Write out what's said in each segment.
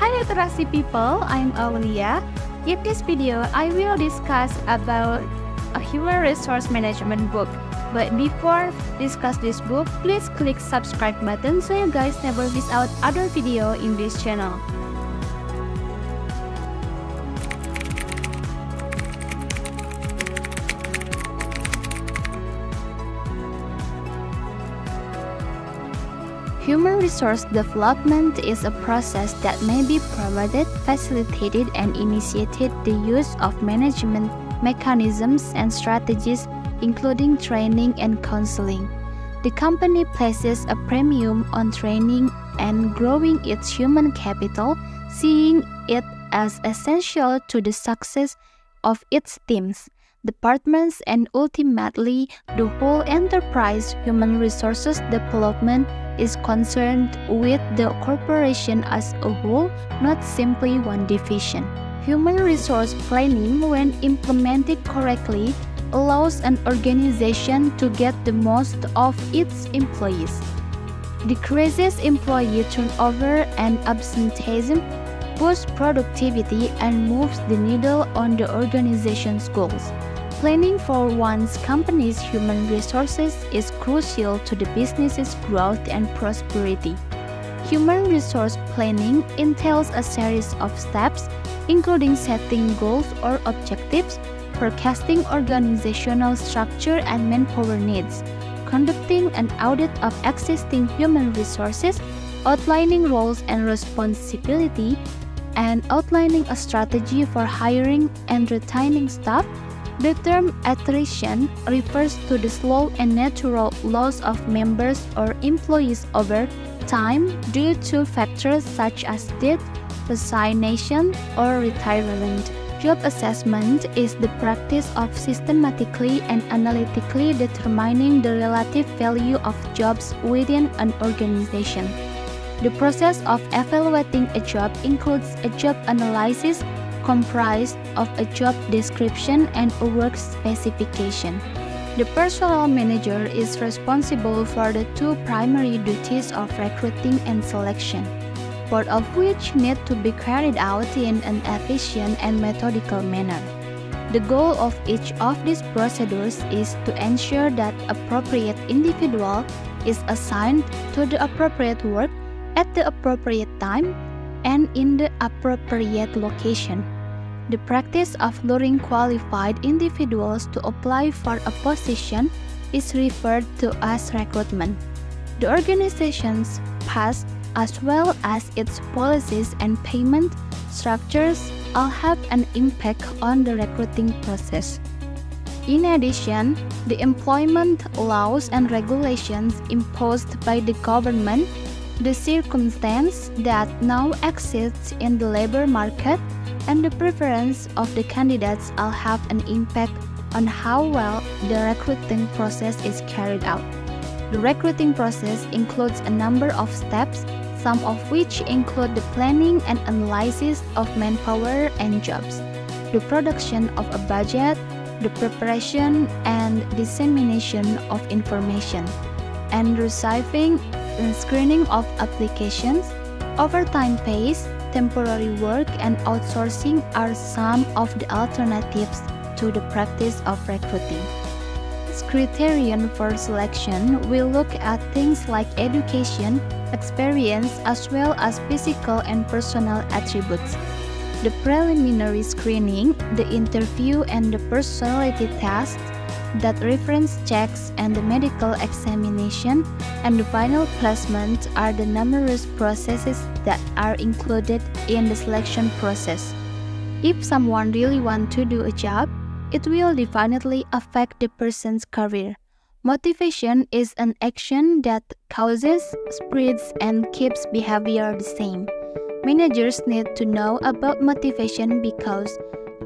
Hi interaksi people, I'm AULIA. In this video, I will discuss about a human resource management book. But before discuss this book, please click subscribe button so you guys never miss out other video in this channel. Human resource development is a process that may be promoted, facilitated, and initiated the use of management mechanisms and strategies, including training and counseling. The company places a premium on training and growing its human capital, seeing it as essential to the success of its teams, departments, and ultimately the whole enterprise. Human resources development is concerned with the corporation as a whole, not simply one division. Human resource planning, when implemented correctly, allows an organization to get the most of its employees, decreases employee turnover and absenteeism, boosts productivity, and moves the needle on the organization's goals. Planning for one's company's human resources is crucial to the business's growth and prosperity. Human resource planning entails a series of steps, including setting goals or objectives, forecasting organizational structure and manpower needs, conducting an audit of existing human resources, outlining roles and responsibility, and outlining a strategy for hiring and retaining staff. The term attrition refers to the slow and natural loss of members or employees over time due to factors such as death, resignation, or retirement. Job assessment is the practice of systematically and analytically determining the relative value of jobs within an organization. The process of evaluating a job includes a job analysis comprised of a job description and a work specification. The personnel manager is responsible for the two primary duties of recruiting and selection, both of which need to be carried out in an efficient and methodical manner. The goal of each of these procedures is to ensure that appropriate individual is assigned to the appropriate work at the appropriate time and in the appropriate location. The practice of luring qualified individuals to apply for a position is referred to as recruitment. The organization's past, as well as its policies and payment structures, all have an impact on the recruiting process. In addition, the employment laws and regulations imposed by the government, the circumstance that now exists in the labor market, and the preference of the candidates all have an impact on how well the recruiting process is carried out. The recruiting process includes a number of steps, some of which include the planning and analysis of manpower and jobs, the production of a budget, the preparation and dissemination of information, and receiving and screening of applications. Overtime pays, temporary work, and outsourcing are some of the alternatives to the practice of recruiting. This criterion for selection will look at things like education, experience, as well as physical and personal attributes. The preliminary screening, the interview, and the personality tests, that reference checks, and the medical examination, and the final placement are the numerous processes that are included in the selection process. If someone really wants to do a job, it will definitely affect the person's career. Motivation is an action that causes, spreads, and keeps behavior the same. Managers need to know about motivation because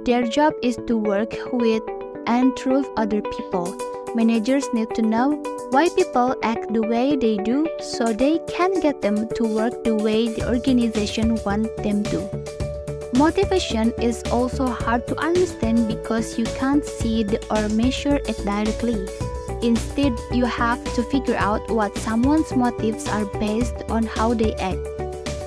their job is to work with and through other people. Managers need to know why people act the way they do so they can get them to work the way the organization wants them to. Motivation is also hard to understand because you can't see or measure it directly. Instead, you have to figure out what someone's motives are based on how they act.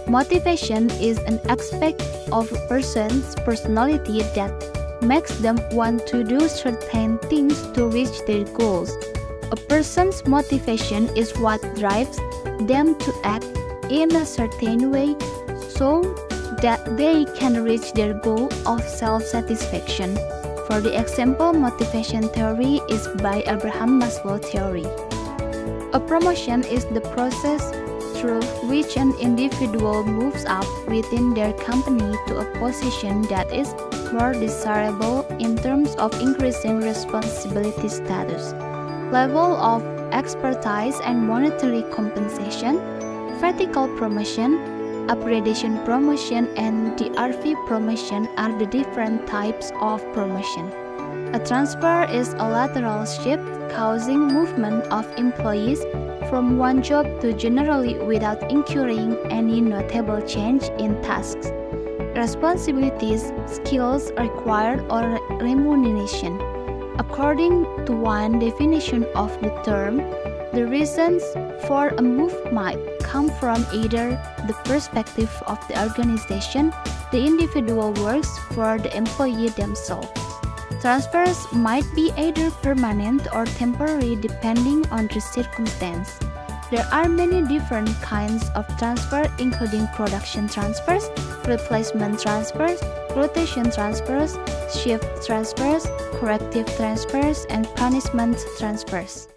Motivation is an aspect of a person's personality that makes them want to do certain things to reach their goals. A person's motivation is what drives them to act in a certain way so that they can reach their goal of self-satisfaction. For the example, motivation theory is by Abraham Maslow theory. A promotion is the process through which an individual moves up within their company to a position that is more desirable in terms of increasing responsibility status, level of expertise and monetary compensation. Vertical promotion, upgradation promotion, and DRV promotion are the different types of promotion. A transfer is a lateral shift causing movement of employees from one job to generally without incurring any notable change in tasks, responsibilities, skills required, or remuneration. According to one definition of the term, the reasons for a move might come from either the perspective of the organization, the individual works, for the employee themselves. Transfers might be either permanent or temporary depending on the circumstance. There are many different kinds of transfer, including production transfers, replacement transfers, rotation transfers, shift transfers, corrective transfers, and punishment transfers.